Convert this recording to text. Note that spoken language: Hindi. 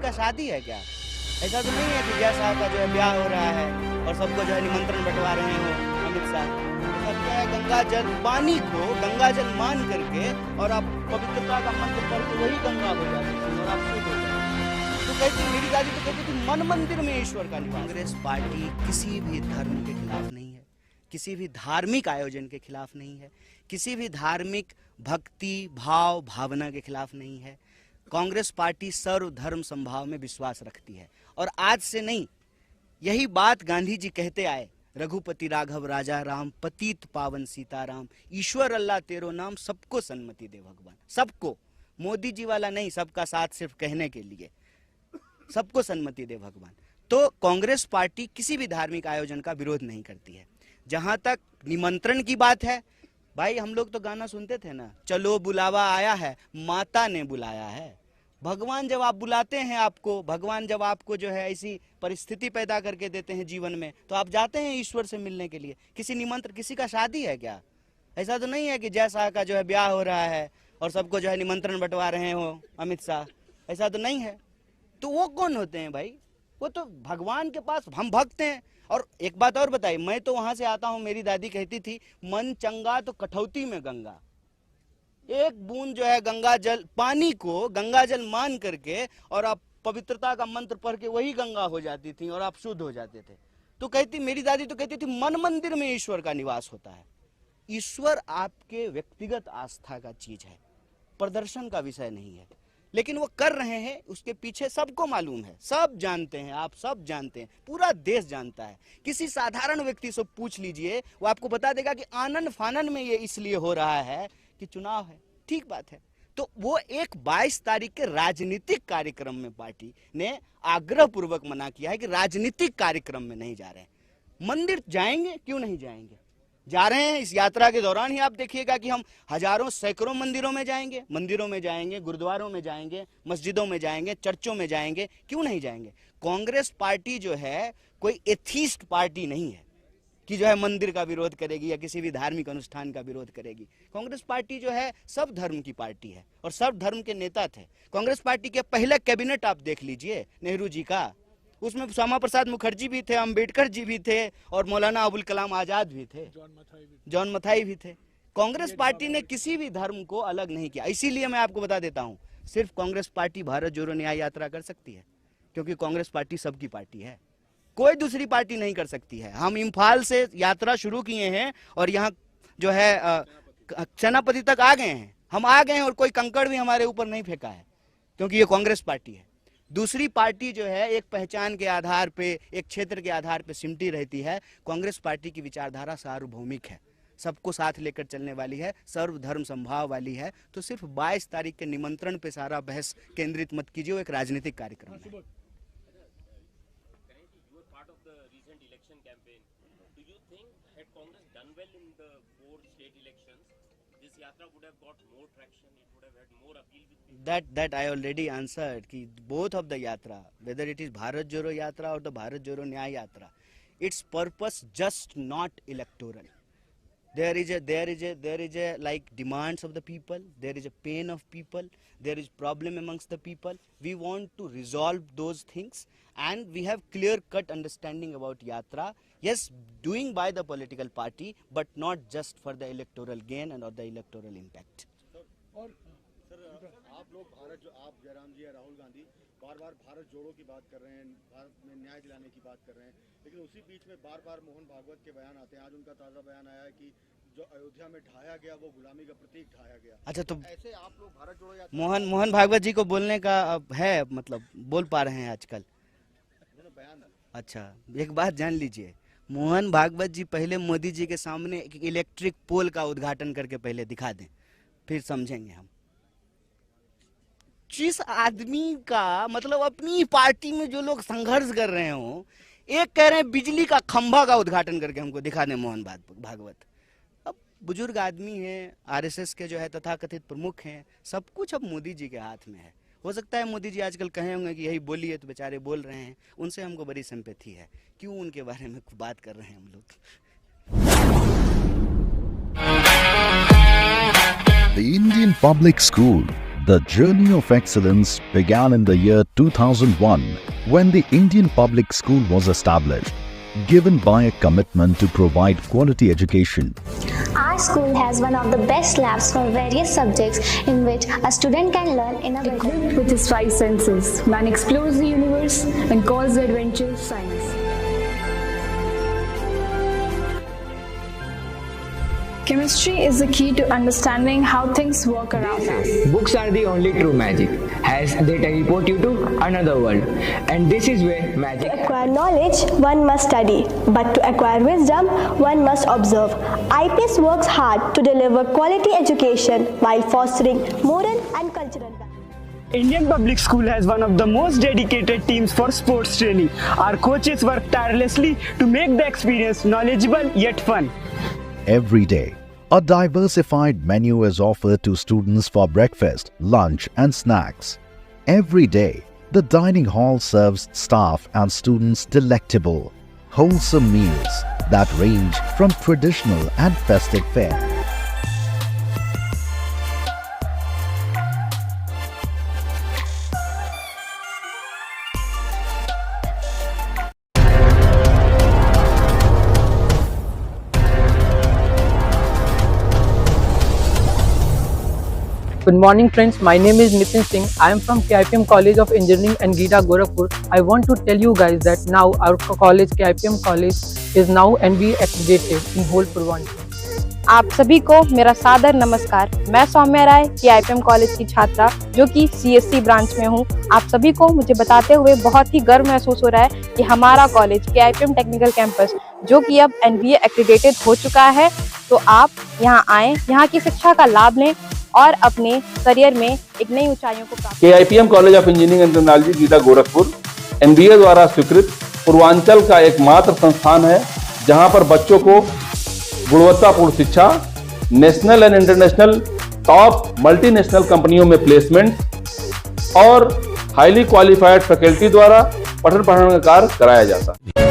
का शादी है क्या? ऐसा तो नहीं है कि जय शाह का जो है ब्याह हो रहा है और सबको जो है निमंत्रण बंटवा रहे हो अमित शाह। ऐसा क्या है, गंगा जल पानी को गंगा जल मान करके और आप पवित्रता का मंत्र पढ़ के वही गंगा हो जाती है और आप शुद्ध हो जाते हैं। तो कहती मेरी दादी तो कहती थी मन मंदिर में ईश्वर का निवास। कांग्रेस पार्टी किसी भी धर्म के खिलाफ नहीं है, किसी भी धार्मिक आयोजन के खिलाफ नहीं है, किसी भी धार्मिक भक्ति भाव भावना के खिलाफ नहीं है। कांग्रेस पार्टी सर्वधर्म समभाव में विश्वास रखती है और आज से नहीं, यही बात गांधी जी कहते आए, रघुपति राघव राजा राम पतित पावन सीताराम, ईश्वर अल्लाह तेरो नाम, सबको सन्मति दे भगवान। सबको, मोदी जी वाला नहीं, सबका साथ सिर्फ कहने के लिए, सबको सन्मति दे भगवान। तो कांग्रेस पार्टी किसी भी धार्मिक आयोजन का विरोध नहीं करती है। जहां तक निमंत्रण की बात है, भाई हम लोग तो गाना सुनते थे ना, चलो बुलावा आया है, माता ने बुलाया है। भगवान जब आप बुलाते हैं आपको, भगवान जब आपको जो है ऐसी परिस्थिति पैदा करके देते हैं जीवन में, तो आप जाते हैं ईश्वर से मिलने के लिए। किसी निमंत्रण, किसी का शादी है क्या? ऐसा तो नहीं है कि जय शाह का जो है ब्याह हो रहा है और सबको जो है निमंत्रण बंटवा रहे हो अमित शाह। ऐसा तो नहीं है। तो वो कौन होते हैं भाई? वो तो भगवान के पास हम भक्त हैं। और एक बात और बताइए, मैं तो वहां से आता हूं, मेरी दादी कहती थी मन चंगा तो कठौती में गंगा। एक बूंद जो है गंगा जल, पानी को गंगा जल मान करके और आप पवित्रता का मंत्र पढ़ के वही गंगा हो जाती थी और आप शुद्ध हो जाते थे। तो कहती मेरी दादी तो कहती थी मन मंदिर में ईश्वर का निवास होता है। ईश्वर आपके व्यक्तिगत आस्था का चीज है, प्रदर्शन का विषय नहीं है। लेकिन वो कर रहे हैं, उसके पीछे सबको मालूम है, सब जानते हैं, आप सब जानते हैं, पूरा देश जानता है। किसी साधारण व्यक्ति से पूछ लीजिए, वो आपको बता देगा कि आनन फानन में ये इसलिए हो रहा है कि चुनाव है। ठीक बात है। तो वो एक 22 तारीख के राजनीतिक कार्यक्रम में पार्टी ने आग्रह पूर्वक मना किया है कि राजनीतिक कार्यक्रम में नहीं जा रहे हैं। मंदिर जाएंगे, क्यों नहीं जाएंगे, जा रहे हैं। इस यात्रा के दौरान ही आप देखिएगा कि हम हजारों सैकड़ों मंदिरों में जाएंगे, गुरुद्वारों में जाएंगे, मस्जिदों में जाएंगे, चर्चों में जाएंगे, क्यों नहीं जाएंगे। कांग्रेस पार्टी जो है कोई एथीस्ट पार्टी नहीं है कि जो है मंदिर का विरोध करेगी या किसी भी धार्मिक अनुष्ठान का विरोध करेगी। कांग्रेस पार्टी जो है सब धर्म की पार्टी है और सब धर्म के नेता थे। कांग्रेस पार्टी के पहले कैबिनेट आप देख लीजिए नेहरू जी का, उसमें श्यामा प्रसाद मुखर्जी भी थे, अंबेडकर जी भी थे और मौलाना अबुल कलाम आजाद भी थे, जॉन मथाई भी थे। कांग्रेस पार्टी ने किसी भी धर्म को अलग नहीं किया। इसीलिए मैं आपको बता देता हूं, सिर्फ कांग्रेस पार्टी भारत जोड़ो न्याय यात्रा कर सकती है, क्योंकि कांग्रेस पार्टी सबकी पार्टी है, कोई दूसरी पार्टी नहीं कर सकती है। हम इम्फाल से यात्रा शुरू किए हैं और यहाँ जो है सेनापति तक आ गए हैं, हम आ गए हैं और कोई कंकड़ भी हमारे ऊपर नहीं फेंका है, क्योंकि ये कांग्रेस पार्टी है। दूसरी पार्टी जो है एक पहचान के आधार पे, एक क्षेत्र के आधार पे सिमटी रहती है। कांग्रेस पार्टी की विचारधारा सार्वभौमिक है, सबको साथ लेकर चलने वाली है, सर्वधर्म समभाव वाली है। तो सिर्फ 22 तारीख के निमंत्रण पे सारा बहस केंद्रित मत कीजिए, वो एक राजनीतिक कार्यक्रम है। That I already answered कि both of the yatra, whether it is Bharat Jodo Yatra or the Bharat Jodo Nyay Yatra, its purpose just not electoral. There is a like demands of the people, there is a pain of people, there is problem amongst the people. We want to resolve those things and we have clear cut understanding about yatra. Yes, doing by the political party, but not just for the electoral gain and or the electoral impact. और सर आप लोग आप जयराम जी या राहुल गांधी बार बार भारत जोड़ो की बात कर रहे हैं, भारत में न्याय दिलाने की बात कर रहे हैं, लेकिन उसी बीच में बार बार मोहन भागवत के बयान आते हैं। आज उनका ताज़ा बयान आया है कि जो अयोध्या में ढाया गया वो गुलामी का प्रतीक ढाया गया। अच्छा, तो ऐसे आप लोग भारत जोड़ो या मोहन भागवत जी को बोलने का है, मतलब बोल पा रहे हैं आजकल बयान। अच्छा, एक बात जान लीजिए, मोहन भागवत जी पहले मोदी जी के सामने एक इलेक्ट्रिक पोल का उद्घाटन करके पहले दिखा दें, फिर समझेंगे हम। जिस आदमी का मतलब अपनी पार्टी में जो लोग संघर्ष कर रहे हो, एक कह रहे हैं बिजली का खंभा का उद्घाटन करके हमको दिखा दें मोहन भागवत। अब बुजुर्ग आदमी हैं, आरएसएस के जो है तथाकथित प्रमुख हैं, सब कुछ अब मोदी जी के हाथ में है। हो सकता है मोदी जी आजकल कहे होंगे कि यही बोलिए, तो बेचारे बोल रहे हैं, उनसे हमको बड़ी सिंपैथी है। क्यों उनके बारे में बात कर रहे हैं हम लोग। The Indian Public School, The journey of excellence began in the year 2001 when the Indian public school was established, given by a commitment to provide quality education. Our school has one of the best labs for various subjects in which a student can learn in a Equipped with his five senses, man explores the universe and calls the adventure science. Chemistry is the key to understanding how things work around us. Books are the only true magic, as they teleport you to another world. And this is where magic To acquire knowledge, one must study, but to acquire wisdom, one must observe. IPS works hard to deliver quality education while fostering moral and cultural values. Indian Public School has one of the most dedicated teams for sports training. Our coaches work tirelessly to make the experience knowledgeable yet fun. Every day, a diversified menu is offered to students for breakfast, lunch and snacks. Every day, the dining hall serves staff and students delectable, wholesome meals that range from traditional and festive fare. Good morning friends, my name is Nitin Singh. I am from KIPM College of Engineering and Gita Gorakhpur. I want to tell you guys that now our college, KIPM College is now NBA accredited in whole Purvanchal. आप सभी को मेरा सादर नमस्कार। मैं सौम्या राय KIPM कॉलेज की छात्रा जो कि CSC ब्रांच में हूँ। आप सभी को मुझे बताते हुए बहुत ही गर्व महसूस हो रहा है कि हमारा कॉलेज KIPM टेक्निकल कैंपस जो कि अब NBA एक्रीडेटेड हो चुका है, तो आप यहाँ आएँ, यहाँ की शिक्षा का लाभ लें और अपने करियर में एक नई ऊंचाइयों को प्राप्त। KIPM college of engineering and technology Gida Gorakhpur NBA द्वारा स्वीकृत पूर्वांचल का एकमात्र संस्थान है जहां पर बच्चों को गुणवत्तापूर्ण शिक्षा, national and international top multinational कंपनियों में प्लेसमेंट और हाईली क्वालिफाइड फैकल्टी द्वारा पठन पाठन का कार्य कराया जाता है।